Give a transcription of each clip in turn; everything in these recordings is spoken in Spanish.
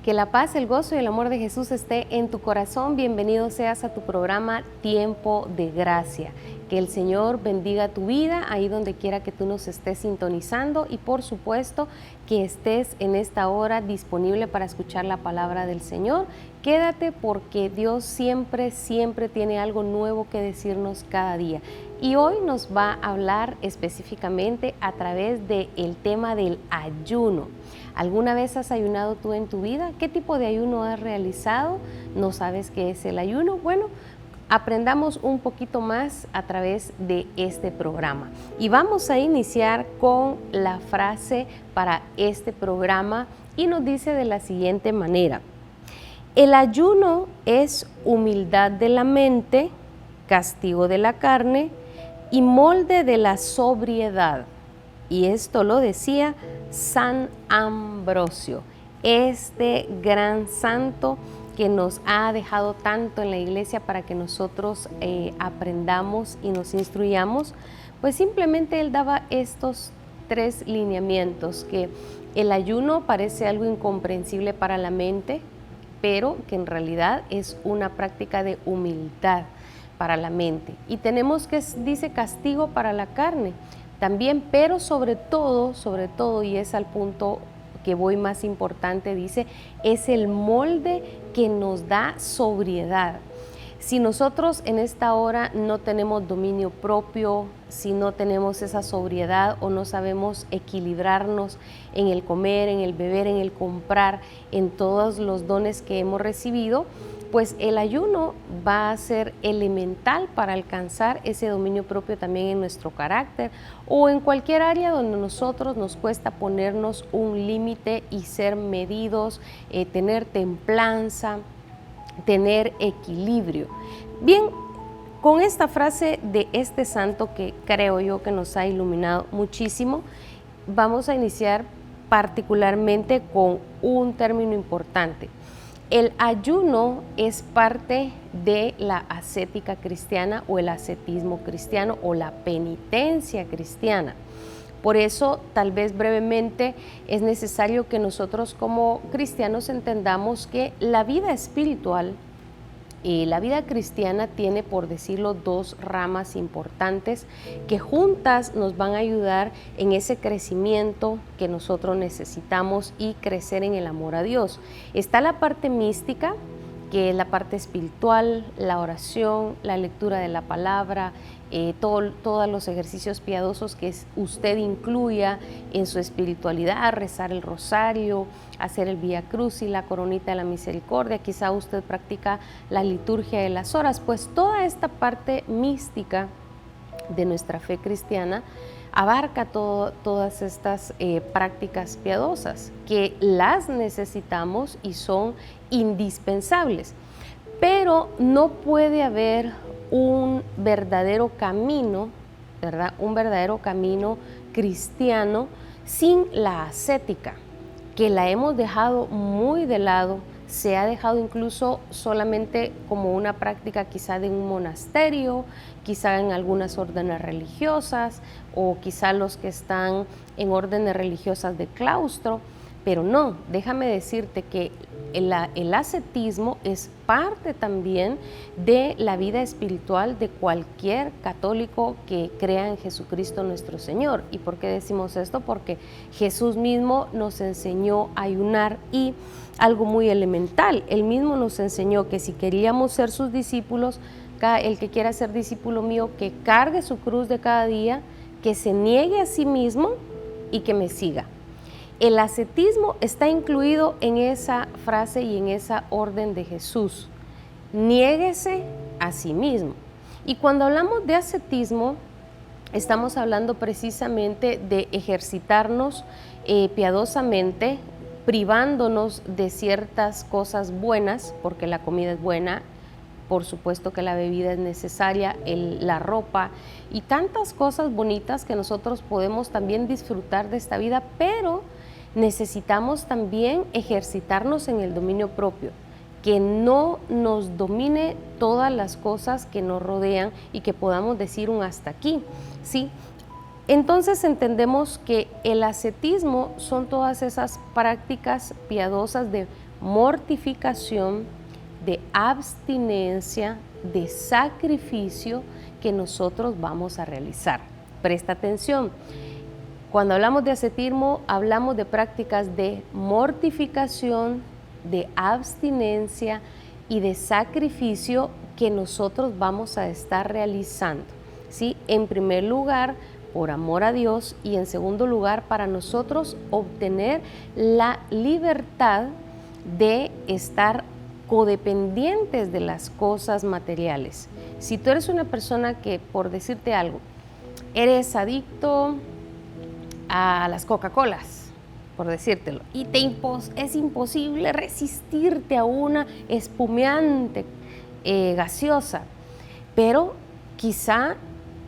Que la paz, el gozo y el amor de Jesús esté en tu corazón. Bienvenido seas a tu programa Tiempo de Gracia. Que el Señor bendiga tu vida ahí donde quiera que tú nos estés sintonizando y por supuesto que estés en esta hora disponible para escuchar la palabra del Señor. Quédate porque Dios siempre tiene algo nuevo que decirnos cada día. Y hoy nos va a hablar específicamente a través del tema del ayuno. ¿Alguna vez has ayunado tú en tu vida? ¿Qué tipo de ayuno has realizado? ¿No sabes qué es el ayuno? Bueno, aprendamos un poquito más a través de este programa. Y vamos a iniciar con la frase para este programa y nos dice de la siguiente manera: el ayuno es humildad de la mente, castigo de la carne y molde de la sobriedad. Y esto lo decía San Ambrosio, este gran santo que nos ha dejado tanto en la iglesia para que nosotros aprendamos y nos instruyamos. Pues simplemente él daba estos 3 lineamientos: que el ayuno parece algo incomprensible para la mente, pero que en realidad es una práctica de humildad para la mente. Y tenemos que, dice, castigo para la carne también, pero sobre todo, y es al punto que voy más importante, dice, es el molde que nos da sobriedad. Si nosotros en esta hora no tenemos dominio propio, si no tenemos esa sobriedad o no sabemos equilibrarnos en el comer, en el beber, en el comprar, en todos los dones que hemos recibido, pues el ayuno va a ser elemental para alcanzar ese dominio propio también en nuestro carácter o en cualquier área donde nosotros nos cuesta ponernos un límite y ser medidos, tener templanza, tener equilibrio. Bien, con esta frase de este santo que creo yo que nos ha iluminado muchísimo, vamos a iniciar particularmente con un término importante. El ayuno es parte de la ascética cristiana o el ascetismo cristiano o la penitencia cristiana. Por eso, tal vez brevemente, es necesario que nosotros como cristianos entendamos que la vida espiritual y la vida cristiana tiene, por decirlo, 2 ramas importantes que juntas nos van a ayudar en ese crecimiento que nosotros necesitamos y crecer en el amor a Dios. Está la parte mística, que es la parte espiritual, la oración, la lectura de la palabra, todos los ejercicios piadosos que usted incluya en su espiritualidad, rezar el rosario, hacer el Vía Crucis, la coronita de la misericordia, quizá usted practica la liturgia de las horas, pues toda esta parte mística de nuestra fe cristiana abarca todas estas prácticas piadosas que las necesitamos y son indispensables, pero no puede haber un verdadero camino, ¿verdad? Un verdadero camino cristiano sin la ascética, que la hemos dejado muy de lado. Se ha dejado incluso solamente como una práctica quizá de un monasterio, quizá en algunas órdenes religiosas o quizá los que están en órdenes religiosas de claustro, pero no, déjame decirte que el ascetismo es parte también de la vida espiritual de cualquier católico que crea en Jesucristo nuestro Señor. ¿Y por qué decimos esto? Porque Jesús mismo nos enseñó a ayunar y algo muy elemental. Él mismo nos enseñó que si queríamos ser sus discípulos, el que quiera ser discípulo mío, que cargue su cruz de cada día, que se niegue a sí mismo y que me siga. El ascetismo está incluido en esa frase y en esa orden de Jesús. Niéguese a sí mismo. Y cuando hablamos de ascetismo, estamos hablando precisamente de ejercitarnos piadosamente, privándonos de ciertas cosas buenas, porque la comida es buena, por supuesto que la bebida es necesaria, la ropa y tantas cosas bonitas que nosotros podemos también disfrutar de esta vida, pero necesitamos también ejercitarnos en el dominio propio, que no nos domine todas las cosas que nos rodean y que podamos decir un hasta aquí, ¿sí? Entonces entendemos que el ascetismo son todas esas prácticas piadosas de mortificación, de abstinencia, de sacrificio que nosotros vamos a realizar. Presta atención. Cuando hablamos de ascetismo, hablamos de prácticas de mortificación, de abstinencia y de sacrificio que nosotros vamos a estar realizando, ¿sí? En primer lugar, por amor a Dios, y en segundo lugar, para nosotros obtener la libertad de estar codependientes de las cosas materiales. Si tú eres una persona que, por decirte algo, eres adicto a las Coca-Colas, por decírtelo, y es imposible resistirte a una espumeante gaseosa, pero quizá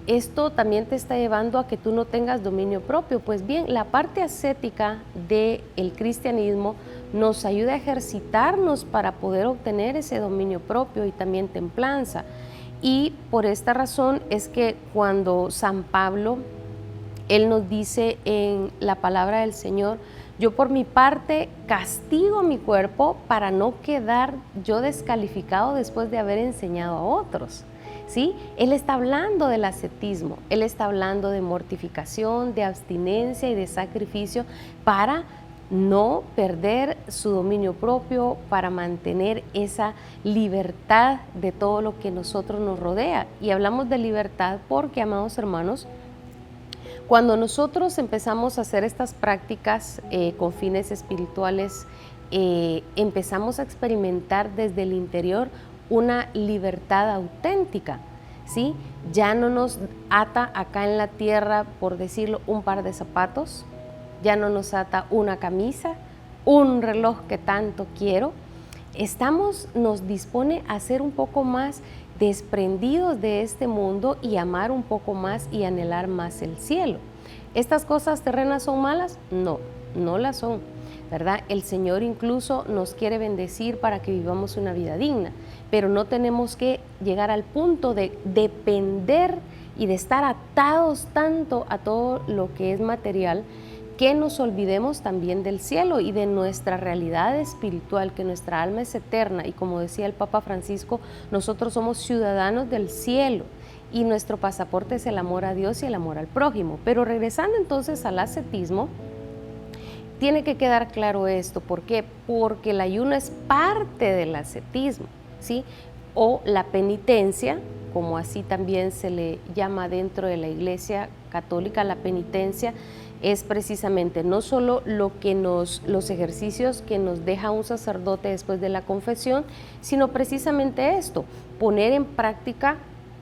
esto también te está llevando a que tú no tengas dominio propio. Pues bien, la parte ascética del cristianismo nos ayuda a ejercitarnos para poder obtener ese dominio propio y también templanza. Y por esta razón es que cuando San Pablo, él nos dice en la palabra del Señor: yo por mi parte castigo mi cuerpo para no quedar yo descalificado después de haber enseñado a otros. ¿Sí? Él está hablando del ascetismo, él está hablando de mortificación, de abstinencia y de sacrificio para no perder su dominio propio, para mantener esa libertad de todo lo que nosotros nos rodea. Y hablamos de libertad porque, amados hermanos, cuando nosotros empezamos a hacer estas prácticas con fines espirituales, empezamos a experimentar desde el interior una libertad auténtica, ¿sí? Ya no nos ata acá en la tierra, por decirlo, un par de zapatos, ya no nos ata una camisa, un reloj que tanto quiero. Nos dispone a ser un poco más desprendidos de este mundo y amar un poco más y anhelar más el cielo. ¿Estas cosas terrenas son malas? No, no las son, ¿verdad? El Señor incluso nos quiere bendecir para que vivamos una vida digna, pero no tenemos que llegar al punto de depender y de estar atados tanto a todo lo que es material, que nos olvidemos también del cielo y de nuestra realidad espiritual, que nuestra alma es eterna, y como decía el Papa Francisco, nosotros somos ciudadanos del cielo y nuestro pasaporte es el amor a Dios y el amor al prójimo. Pero regresando entonces al ascetismo, tiene que quedar claro esto. ¿Por qué? Porque el ayuno es parte del ascetismo, ¿sí? O la penitencia, como así también se le llama dentro de la Iglesia Católica. La penitencia es precisamente no solo los ejercicios que nos deja un sacerdote después de la confesión, sino precisamente esto: poner en práctica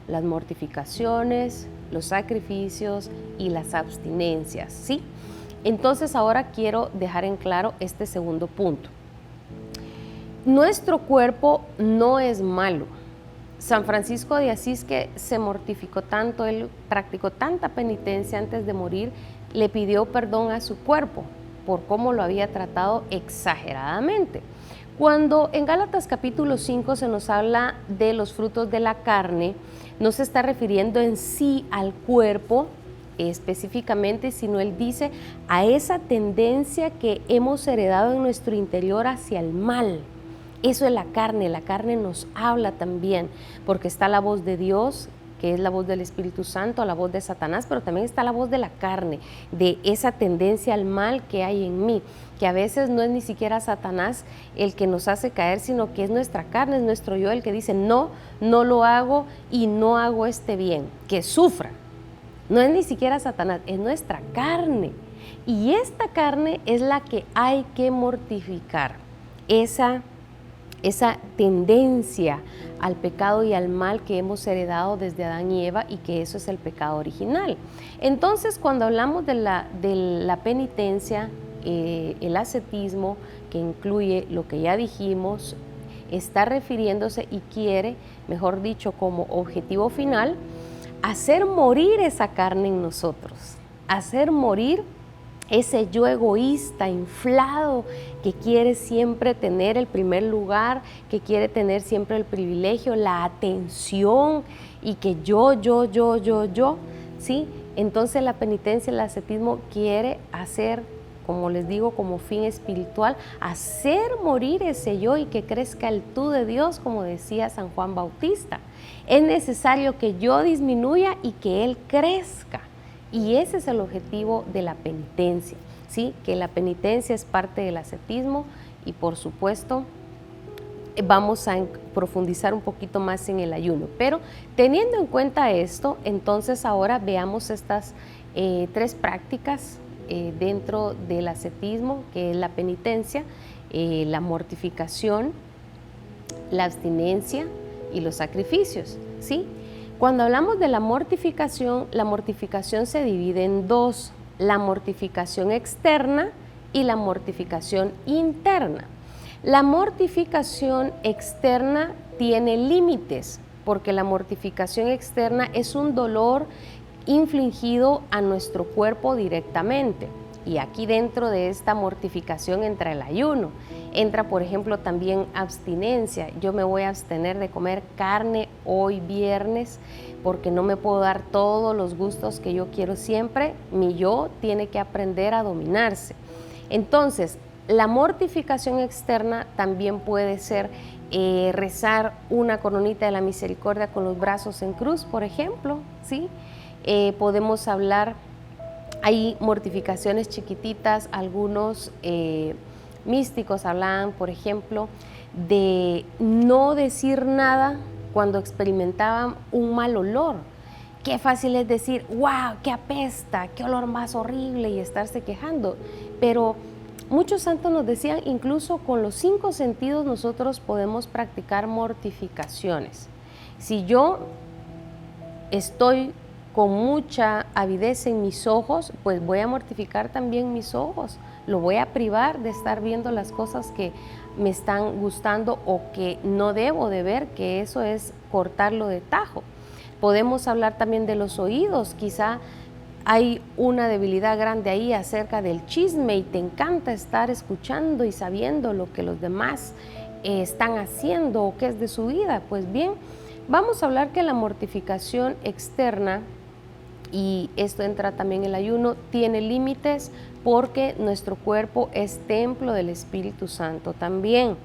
las mortificaciones, los sacrificios y las abstinencias, ¿sí? Entonces ahora quiero dejar en claro este segundo punto. Nuestro cuerpo no es malo. San Francisco de Asís, que se mortificó tanto, él practicó tanta penitencia antes de morir, le pidió perdón a su cuerpo por cómo lo había tratado exageradamente. Cuando en Gálatas capítulo 5 se nos habla de los frutos de la carne, no se está refiriendo en sí al cuerpo específicamente, sino él dice a esa tendencia que hemos heredado en nuestro interior hacia el mal. Eso es la carne nos habla también, porque está la voz de Dios, que es la voz del Espíritu Santo, la voz de Satanás, pero también está la voz de la carne, de esa tendencia al mal que hay en mí, que a veces no es ni siquiera Satanás el que nos hace caer, sino que es nuestra carne, es nuestro yo el que dice no, no lo hago y no hago este bien, que sufra. No es ni siquiera Satanás, es nuestra carne. Y esta carne es la que hay que mortificar, esa tendencia al pecado y al mal que hemos heredado desde Adán y Eva, y que eso es el pecado original. Entonces, cuando hablamos de la penitencia, el ascetismo, que incluye lo que ya dijimos, está refiriéndose y quiere, mejor dicho, como objetivo final, hacer morir esa carne en nosotros, hacer morir ese yo egoísta, inflado, que quiere siempre tener el primer lugar, que quiere tener siempre el privilegio, la atención, y que yo, ¿sí? Entonces la penitencia, el ascetismo quiere hacer como les digo, como fin espiritual, hacer morir ese yo y que crezca el tú de Dios, como decía San Juan Bautista. Es necesario que yo disminuya y que Él crezca. Y ese es el objetivo de la penitencia, ¿sí? Que la penitencia es parte del ascetismo y, por supuesto, vamos a profundizar un poquito más en el ayuno. Pero teniendo en cuenta esto, entonces ahora veamos estas 3 prácticas dentro del ascetismo, que es la penitencia, la mortificación, la abstinencia y los sacrificios, ¿sí? Cuando hablamos de la mortificación se divide en 2, la mortificación externa y la mortificación interna. La mortificación externa tiene límites, porque la mortificación externa es un dolor infligido a nuestro cuerpo directamente. Y aquí dentro de esta mortificación entra el ayuno, entra por ejemplo también abstinencia. Yo me voy a abstener de comer carne hoy viernes porque no me puedo dar todos los gustos que yo quiero siempre. Mi yo tiene que aprender a dominarse. Entonces, la mortificación externa también puede ser rezar una coronita de la misericordia con los brazos en cruz, por ejemplo, ¿sí? Podemos hablar, hay mortificaciones chiquititas, algunos místicos hablaban, por ejemplo, de no decir nada cuando experimentaban un mal olor. Qué fácil es decir, wow, qué apesta, qué olor más horrible y estarse quejando, pero muchos santos nos decían, incluso con los 5 sentidos nosotros podemos practicar mortificaciones. Si yo estoy con mucha avidez en mis ojos, pues voy a mortificar también mis ojos. Lo voy a privar de estar viendo las cosas que me están gustando o que no debo de ver, que eso es cortarlo de tajo. Podemos hablar también de los oídos, quizá hay una debilidad grande ahí acerca del chisme y te encanta estar escuchando y sabiendo lo que los demás están haciendo o qué es de su vida. Pues bien, vamos a hablar que la mortificación externa, y esto entra también en el ayuno, tiene límites porque nuestro cuerpo es templo del Espíritu Santo también.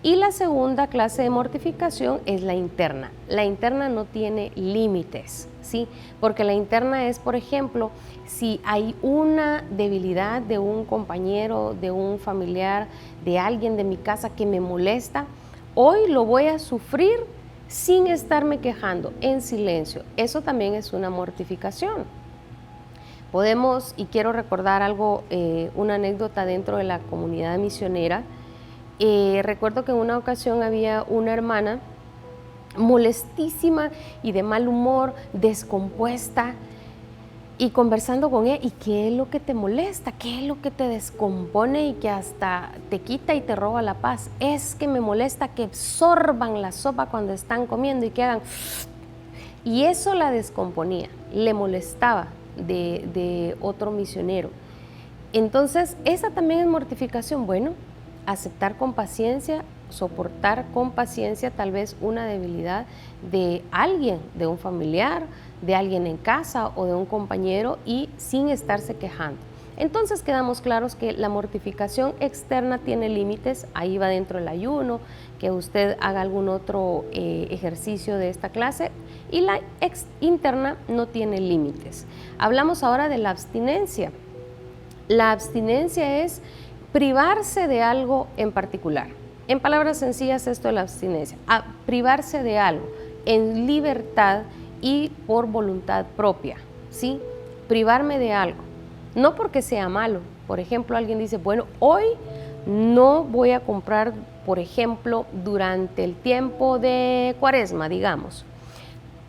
Y la segunda clase de mortificación es la interna. La interna no tiene límites, ¿sí? Porque la interna es, por ejemplo, si hay una debilidad de un compañero, de un familiar, de alguien de mi casa que me molesta, hoy lo voy a sufrir sin estarme quejando, en silencio. Eso también es una mortificación. Podemos, y quiero recordar algo, una anécdota dentro de la comunidad misionera. Recuerdo que en una ocasión había una hermana molestísima y de mal humor, descompuesta, y conversando con ella, ¿y qué es lo que te molesta? ¿Qué es lo que te descompone y que hasta te quita y te roba la paz? Es que me molesta que absorban la sopa cuando están comiendo y que hagan... Y eso la descomponía, le molestaba de otro misionero. Entonces, esa también es mortificación. Bueno, aceptar con paciencia, soportar con paciencia tal vez una debilidad de alguien, de un familiar, de alguien en casa o de un compañero, y sin estarse quejando. Entonces quedamos claros que la mortificación externa tiene límites. Ahí va dentro el ayuno, que usted haga algún otro ejercicio de esta clase, y la interna no tiene límites. Hablamos ahora de la abstinencia. La abstinencia es privarse de algo en particular. En palabras sencillas, esto es la abstinencia, privarse de algo en libertad y por voluntad propia, ¿sí? Privarme de algo, no porque sea malo. Por ejemplo, alguien dice, bueno, hoy no voy a comprar, por ejemplo, durante el tiempo de Cuaresma, digamos,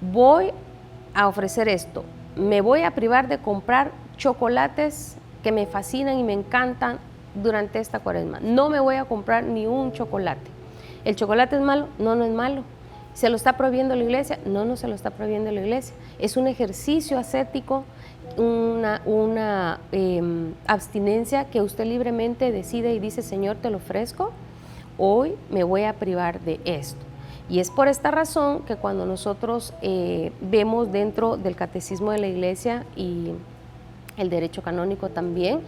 voy a ofrecer esto, me voy a privar de comprar chocolates que me fascinan y me encantan durante esta Cuaresma. No me voy a comprar ni un chocolate. ¿El chocolate es malo? No, no es malo. ¿Se lo está prohibiendo la iglesia? No, no se lo está prohibiendo la iglesia. Es un ejercicio ascético, una abstinencia que usted libremente decide y dice, Señor, te lo ofrezco, hoy me voy a privar de esto. Y es por esta razón que cuando nosotros vemos dentro del catecismo de la iglesia y el derecho canónico también,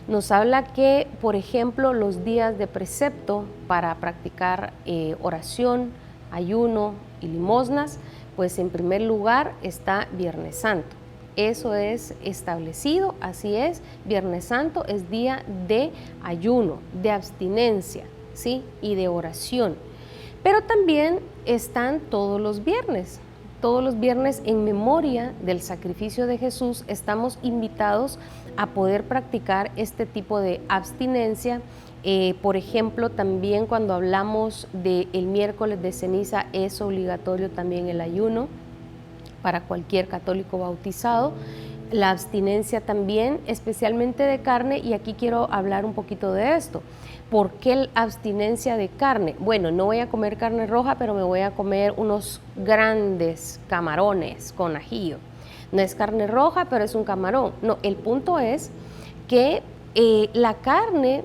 Nos habla que, por ejemplo, los días de precepto para practicar oración, ayuno y limosnas, pues en primer lugar está Viernes Santo. Eso es establecido, así es. Viernes Santo es día de ayuno, de abstinencia, ¿sí? Y de oración. Pero también están todos los viernes. Todos los viernes, en memoria del sacrificio de Jesús, estamos invitados a poder practicar este tipo de abstinencia. Por ejemplo, también cuando hablamos del miércoles de ceniza, es obligatorio también el ayuno para cualquier católico bautizado. La abstinencia también, especialmente de carne, y aquí quiero hablar un poquito de esto. ¿Por qué la abstinencia de carne? Bueno, no voy a comer carne roja, pero me voy a comer unos grandes camarones con ajillo. No es carne roja, pero es un camarón. No, el punto es que la carne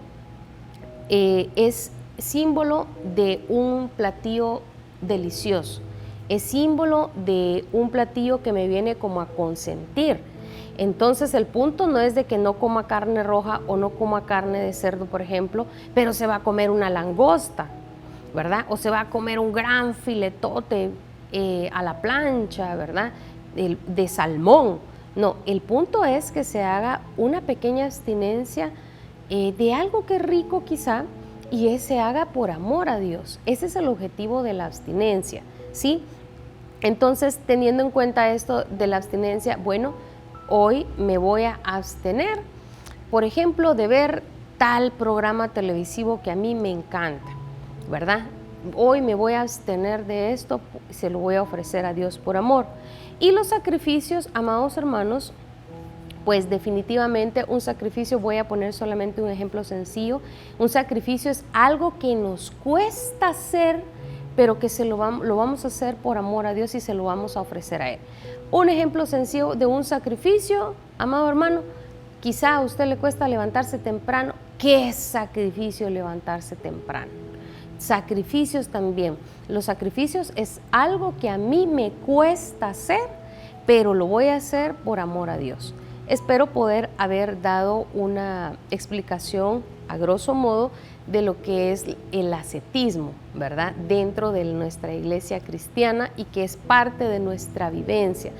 es símbolo de un platillo delicioso. Es símbolo de un platillo que me viene como a consentir. Entonces el punto no es de que no coma carne roja o no coma carne de cerdo, por ejemplo, pero se va a comer una langosta, ¿verdad? O se va a comer un gran filetote a la plancha, ¿verdad? De salmón. No, el punto es que se haga una pequeña abstinencia de algo que es rico quizá, y se haga por amor a Dios. Ese es el objetivo de la abstinencia, ¿sí? Entonces, teniendo en cuenta esto de la abstinencia, bueno, hoy me voy a abstener, por ejemplo, de ver tal programa televisivo que a mí me encanta, ¿verdad? Hoy me voy a abstener de esto, se lo voy a ofrecer a Dios por amor. Y los sacrificios, amados hermanos, pues definitivamente un sacrificio, voy a poner solamente un ejemplo sencillo, un sacrificio es algo que nos cuesta hacer, pero que lo vamos a hacer por amor a Dios y se lo vamos a ofrecer a Él. Un ejemplo sencillo de un sacrificio, amado hermano, quizá a usted le cuesta levantarse temprano. ¿Qué sacrificio levantarse temprano? Sacrificios también. Los sacrificios es algo que a mí me cuesta hacer, pero lo voy a hacer por amor a Dios. Espero poder haber dado una explicación a grosso modo de lo que es el ascetismo, ¿verdad? Dentro de nuestra iglesia cristiana y que es parte de nuestra vivencia.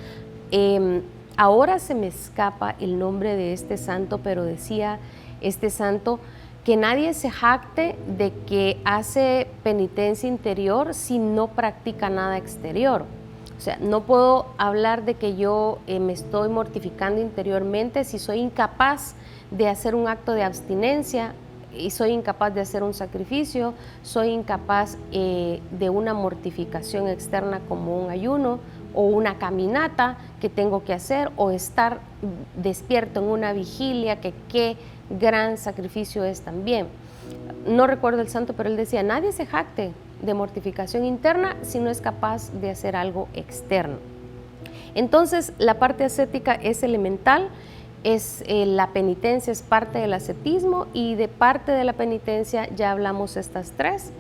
Ahora se me escapa el nombre de este santo, pero decía este santo que nadie se jacte de que hace penitencia interior si no practica nada exterior. O sea, no puedo hablar de que yo me estoy mortificando interiormente si soy incapaz de hacer un acto de abstinencia y soy incapaz de hacer un sacrificio, soy incapaz de una mortificación externa como un ayuno o una caminata que tengo que hacer o estar despierto en una vigilia, que qué gran sacrificio es también. No recuerdo el santo, pero él decía, nadie se jacte de mortificación interna si no es capaz de hacer algo externo. Entonces, la parte ascética es elemental, la penitencia es parte del ascetismo, y de parte de la penitencia ya hablamos estas tres: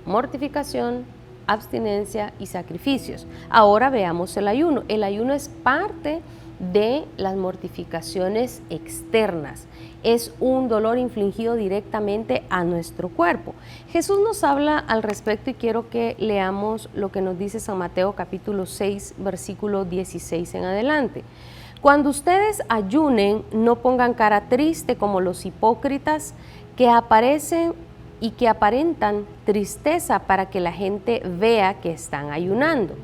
mortificación, abstinencia y sacrificios. Ahora veamos el ayuno. El ayuno es parte de las mortificaciones externas. Es un dolor infligido directamente a nuestro cuerpo. Jesús nos habla al respecto y quiero que leamos lo que nos dice San Mateo capítulo 6, versículo 16 en adelante. Cuando ustedes ayunen, no pongan cara triste como los hipócritas que aparecen y que aparentan tristeza para que la gente vea que están ayunando.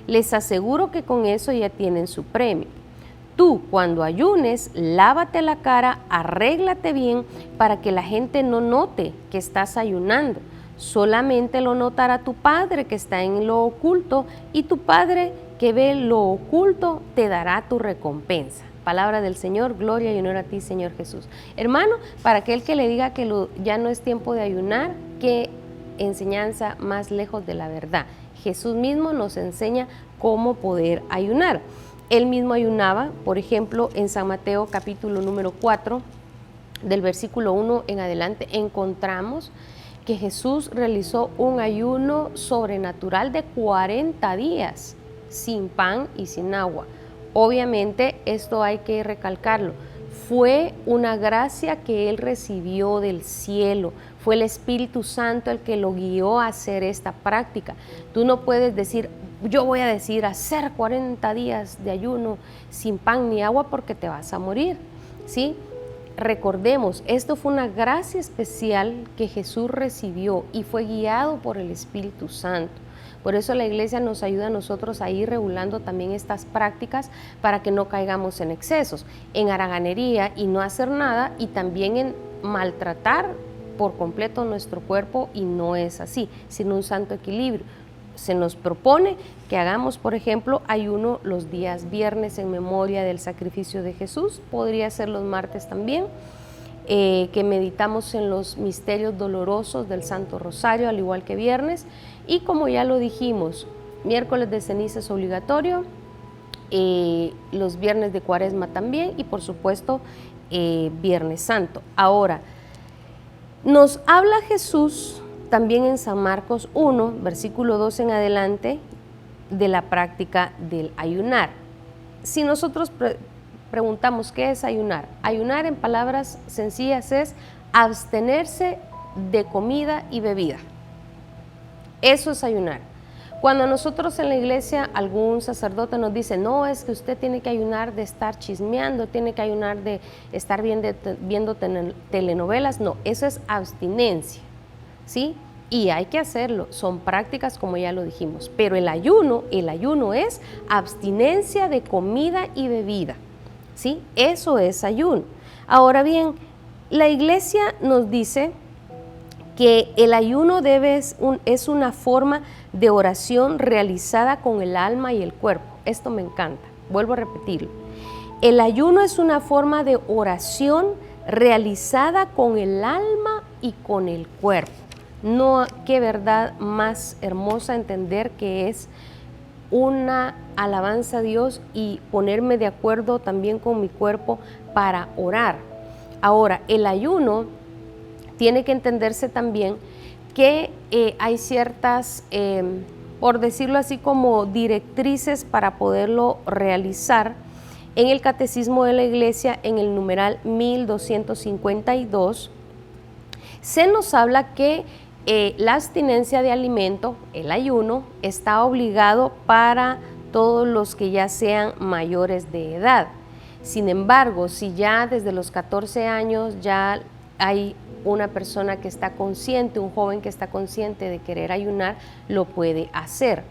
Les aseguro que con eso ya tienen su premio. Tú, cuando ayunes, lávate la cara, arréglate bien para que la gente no note que estás ayunando. Solamente lo notará tu Padre que está en lo oculto, y tu Padre que ve lo oculto te dará tu recompensa. Palabra del Señor, gloria y honor a ti, Señor Jesús. Hermano, para aquel que le diga que ya no es tiempo de ayunar, qué enseñanza más lejos de la verdad. Jesús mismo nos enseña cómo poder ayunar. Él mismo ayunaba, por ejemplo, en San Mateo capítulo número 4, del versículo 1 en adelante, encontramos que Jesús realizó un ayuno sobrenatural de 40 días, sin pan y sin agua. Obviamente, esto hay que recalcarlo, fue una gracia que él recibió del cielo. Fue el Espíritu Santo el que lo guió a hacer esta práctica. Tú no puedes decir, yo voy a decir hacer 40 días de ayuno sin pan ni agua porque te vas a morir, ¿sí? Recordemos, esto fue una gracia especial que Jesús recibió y fue guiado por el Espíritu Santo. Por eso la iglesia nos ayuda a nosotros a ir regulando también estas prácticas para que no caigamos en excesos, en haraganería y no hacer nada, y también en maltratar por completo nuestro cuerpo, y no es así, sino un santo equilibrio. Se nos propone que hagamos, por ejemplo, ayuno los días viernes en memoria del sacrificio de Jesús, podría ser los martes también, que meditamos en los misterios dolorosos del Santo Rosario, al igual que viernes, y como ya lo dijimos, miércoles de ceniza es obligatorio, los viernes de Cuaresma también, y por supuesto Viernes Santo. Ahora, nos habla Jesús también en San Marcos 1, versículo 2 en adelante, de la práctica del ayunar. Si nosotros preguntamos qué es ayunar, ayunar en palabras sencillas es abstenerse de comida y bebida. Eso es ayunar. Cuando nosotros en la iglesia algún sacerdote nos dice, no, es que usted tiene que ayunar de estar chismeando, tiene que ayunar de estar viendo telenovelas, no, eso es abstinencia, ¿sí? Y hay que hacerlo, son prácticas como ya lo dijimos, pero el ayuno es abstinencia de comida y bebida, ¿sí? Eso es ayuno. Ahora bien, la iglesia nos dice que el ayuno es una forma de oración realizada con el alma y el cuerpo. Esto me encanta, vuelvo a repetirlo. El ayuno es una forma de oración realizada con el alma y con el cuerpo. No, qué verdad más hermosa entender que es una alabanza a Dios y ponerme de acuerdo también con mi cuerpo para orar. Ahora, el ayuno tiene que entenderse también que hay ciertas, por decirlo así, como directrices para poderlo realizar. En el Catecismo de la Iglesia, en el numeral 1252, se nos habla que la abstinencia de alimento, el ayuno, está obligado para todos los que ya sean mayores de edad. Sin embargo, si ya desde los 14 años ya hay una persona que está consciente, un joven que está consciente de querer ayunar, lo puede hacer,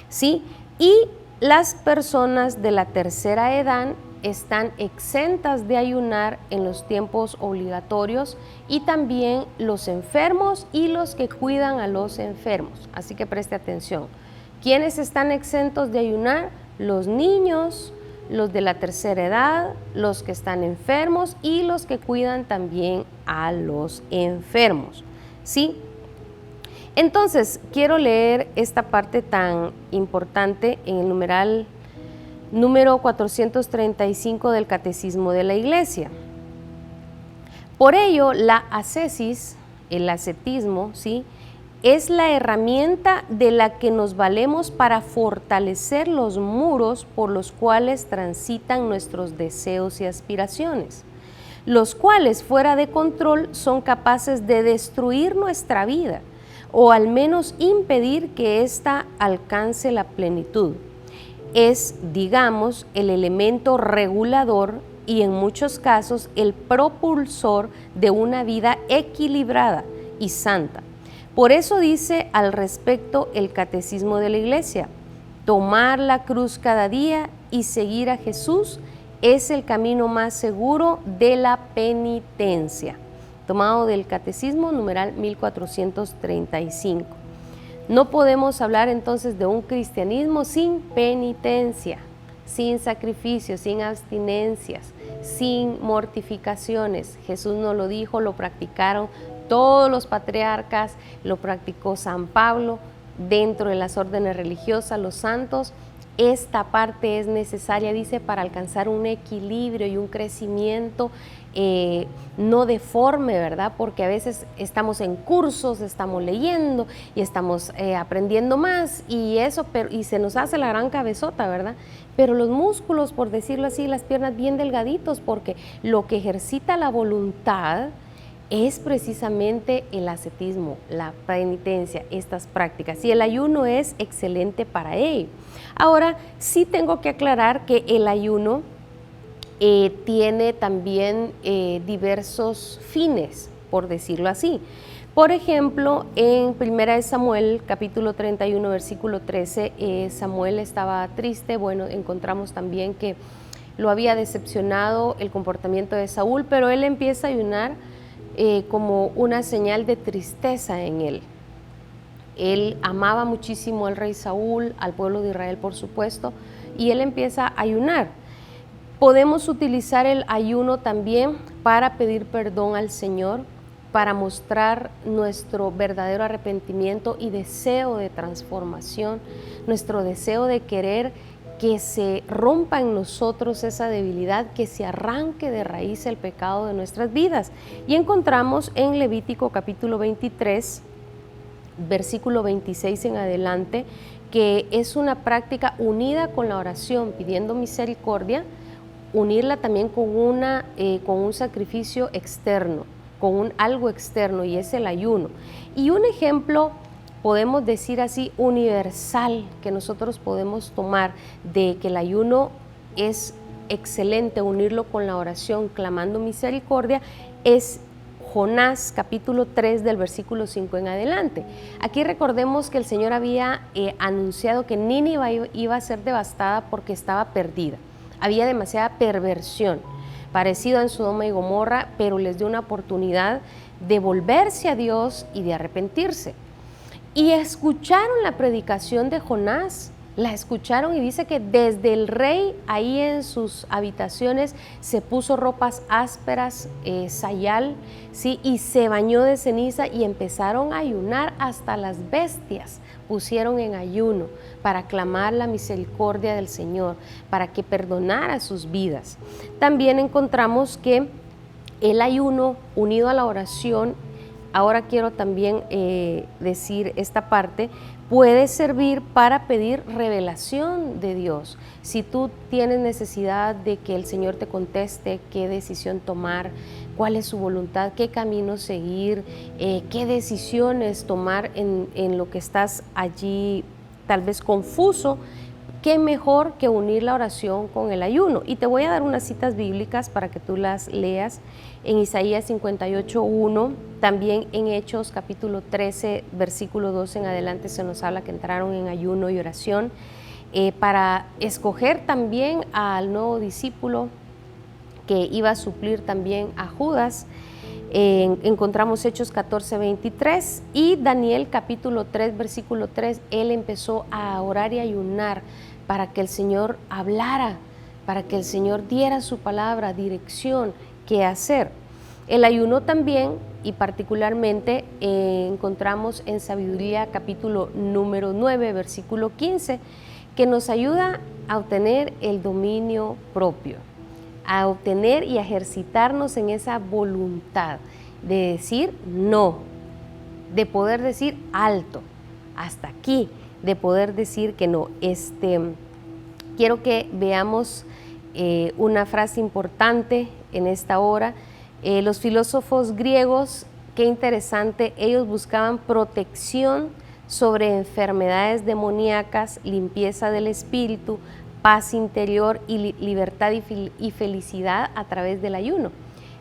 ¿sí? Y las personas de la tercera edad están exentas de ayunar en los tiempos obligatorios, y también los enfermos y los que cuidan a los enfermos. Así que preste atención. ¿Quiénes están exentos de ayunar? Los niños, los de la tercera edad, los que están enfermos y los que cuidan también a los enfermos, ¿sí? Entonces, quiero leer esta parte tan importante en el numeral número 435 del Catecismo de la Iglesia. Por ello, la ascesis, el ascetismo, ¿sí?, es la herramienta de la que nos valemos para fortalecer los muros por los cuales transitan nuestros deseos y aspiraciones, los cuales fuera de control son capaces de destruir nuestra vida o al menos impedir que ésta alcance la plenitud. Es, digamos, el elemento regulador y en muchos casos el propulsor de una vida equilibrada y santa. Por eso dice al respecto el Catecismo de la Iglesia: tomar la cruz cada día y seguir a Jesús es el camino más seguro de la penitencia. Tomado del Catecismo, numeral 1435. No podemos hablar entonces de un cristianismo sin penitencia, sin sacrificios, sin abstinencias, sin mortificaciones. Jesús nos lo dijo, lo practicaron todos los patriarcas, lo practicó San Pablo dentro de las órdenes religiosas, los santos. Esta parte es necesaria, dice, para alcanzar un equilibrio y un crecimiento no deforme, ¿verdad? Porque a veces estamos en cursos, estamos leyendo y estamos aprendiendo más y eso, y se nos hace la gran cabezota, ¿verdad? Pero los músculos, por decirlo así, las piernas bien delgaditos, porque lo que ejercita la voluntad es precisamente el ascetismo, la penitencia, estas prácticas. Y el ayuno es excelente para ello. Ahora, sí tengo que aclarar que el ayuno tiene también diversos fines, por decirlo así. Por ejemplo, en 1 Samuel, capítulo 31, versículo 13, Samuel estaba triste. Bueno, encontramos también que lo había decepcionado el comportamiento de Saúl, pero él empieza a ayunar como una señal de tristeza en él. Él amaba muchísimo al rey Saúl, al pueblo de Israel, por supuesto, y él empieza a ayunar. Podemos utilizar el ayuno también para pedir perdón al Señor, para mostrar nuestro verdadero arrepentimiento y deseo de transformación, nuestro deseo de querer que se rompa en nosotros esa debilidad, que se arranque de raíz el pecado de nuestras vidas. Y encontramos en Levítico capítulo 23, versículo 26 en adelante, que es una práctica unida con la oración, pidiendo misericordia, unirla también con un sacrificio externo, con algo externo, y es el ayuno. Y un ejemplo, podemos decir así, universal, que nosotros podemos tomar de que el ayuno es excelente, unirlo con la oración, clamando misericordia, es Jonás capítulo 3 del versículo 5 en adelante. Aquí recordemos que el Señor había anunciado que Nínive iba a ser devastada porque estaba perdida. Había demasiada perversión, parecido en Sodoma y Gomorra, pero les dio una oportunidad de volverse a Dios y de arrepentirse. Y escucharon la predicación de Jonás, la escucharon, y dice que desde el rey ahí en sus habitaciones se puso ropas ásperas, sayal, ¿sí? Y se bañó de ceniza y empezaron a ayunar, hasta las bestias pusieron en ayuno para clamar la misericordia del Señor, para que perdonara sus vidas. También encontramos que el ayuno unido a la oración, ahora quiero también decir esta parte, puede servir para pedir revelación de Dios. Si tú tienes necesidad de que el Señor te conteste qué decisión tomar, cuál es su voluntad, qué camino seguir, qué decisiones tomar en lo que estás allí tal vez confuso, qué mejor que unir la oración con el ayuno. Y te voy a dar unas citas bíblicas para que tú las leas. En Isaías 58:1, también en Hechos capítulo 13, versículo 2 en adelante se nos habla que entraron en ayuno y oración para escoger también al nuevo discípulo que iba a suplir también a Judas. Encontramos Hechos 14:23 y Daniel capítulo 3, versículo 3, él empezó a orar y ayunar para que el Señor hablara, para que el Señor diera su palabra, dirección, qué hacer. El ayuno también, y particularmente encontramos en Sabiduría capítulo número 9, versículo 15, que nos ayuda a obtener el dominio propio, a obtener y a ejercitarnos en esa voluntad de decir no, de poder decir alto, hasta aquí, de poder decir que no. Quiero que veamos una frase importante en esta hora. Los filósofos griegos, qué interesante, ellos buscaban protección sobre enfermedades demoníacas, limpieza del espíritu, paz interior y libertad y felicidad a través del ayuno.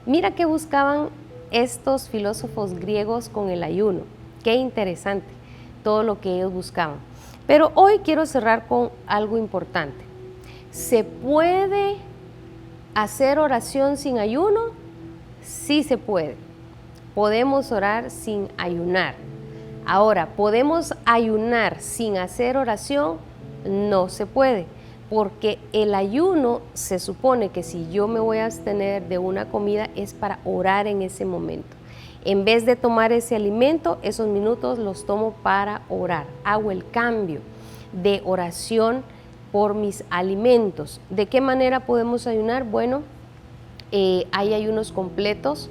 Mira qué buscaban estos filósofos griegos con el ayuno. Qué interesante todo lo que ellos buscaban. Pero hoy quiero cerrar con algo importante. ¿Se puede hacer oración sin ayuno? Sí se puede. Podemos orar sin ayunar. Ahora, ¿podemos ayunar sin hacer oración? No se puede, porque el ayuno se supone que si yo me voy a abstener de una comida es para orar en ese momento. En vez de tomar ese alimento, esos minutos los tomo para orar. Hago el cambio de oración por mis alimentos. ¿De qué manera podemos ayunar? Bueno, Hay ayunos completos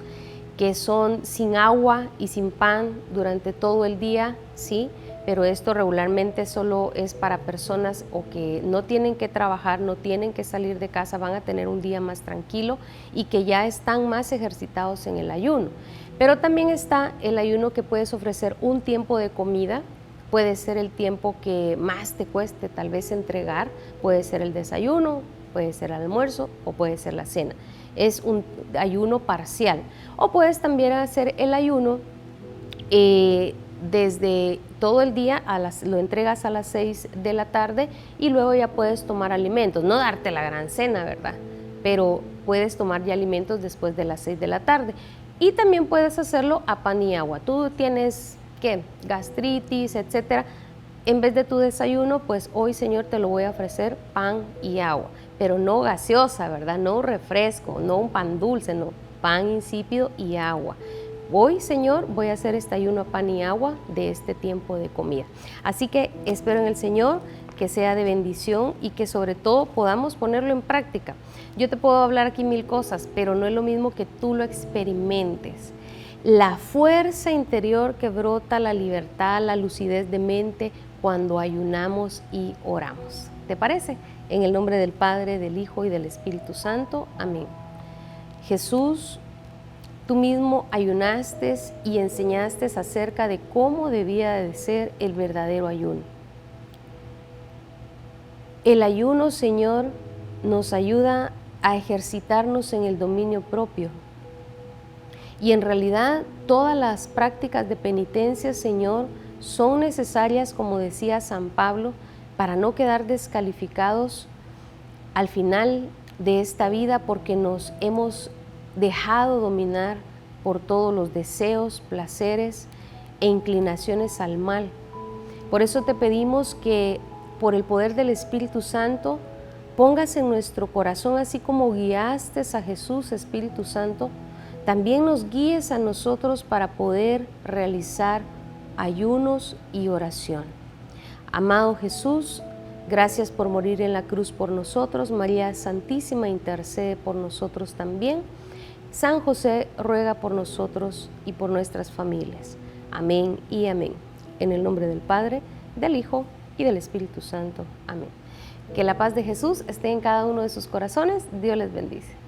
que son sin agua y sin pan durante todo el día, ¿sí? Pero esto regularmente solo es para personas o que no tienen que trabajar, no tienen que salir de casa, van a tener un día más tranquilo y que ya están más ejercitados en el ayuno. Pero también está el ayuno que puedes ofrecer un tiempo de comida, puede ser el tiempo que más te cueste tal vez entregar, puede ser el desayuno, puede ser el almuerzo o puede ser la cena. Es un ayuno parcial. O puedes también hacer el ayuno desde todo el día, lo entregas a las 6 de la tarde y luego ya puedes tomar alimentos, no darte la gran cena, ¿verdad? Pero puedes tomar ya alimentos después de las 6 de la tarde. Y también puedes hacerlo a pan y agua. Tú tienes, ¿qué? Gastritis, etcétera. En vez de tu desayuno, pues hoy, Señor, te lo voy a ofrecer pan y agua, pero no gaseosa, ¿verdad? No refresco, no un pan dulce, no, pan insípido y agua. Hoy, Señor, voy a hacer este ayuno a pan y agua de este tiempo de comida. Así que espero en el Señor que sea de bendición y que sobre todo podamos ponerlo en práctica. Yo te puedo hablar aquí mil cosas, pero no es lo mismo que tú lo experimentes. La fuerza interior que brota, la libertad, la lucidez de mente cuando ayunamos y oramos. ¿Te parece? En el nombre del Padre, del Hijo y del Espíritu Santo. Amén. Jesús, tú mismo ayunaste y enseñaste acerca de cómo debía de ser el verdadero ayuno. El ayuno, Señor, nos ayuda a ejercitarnos en el dominio propio. Y en realidad todas las prácticas de penitencia, Señor, son necesarias, como decía San Pablo, para no quedar descalificados al final de esta vida porque nos hemos dejado dominar por todos los deseos, placeres e inclinaciones al mal. Por eso te pedimos que por el poder del Espíritu Santo pongas en nuestro corazón, así como guiaste a Jesús, Espíritu Santo, también nos guíes a nosotros para poder realizar ayunos y oración. Amado Jesús, gracias por morir en la cruz por nosotros. María Santísima, intercede por nosotros también. San José, ruega por nosotros y por nuestras familias. Amén y amén. En el nombre del Padre, del Hijo y del Espíritu Santo. Amén. Que la paz de Jesús esté en cada uno de sus corazones. Dios les bendice.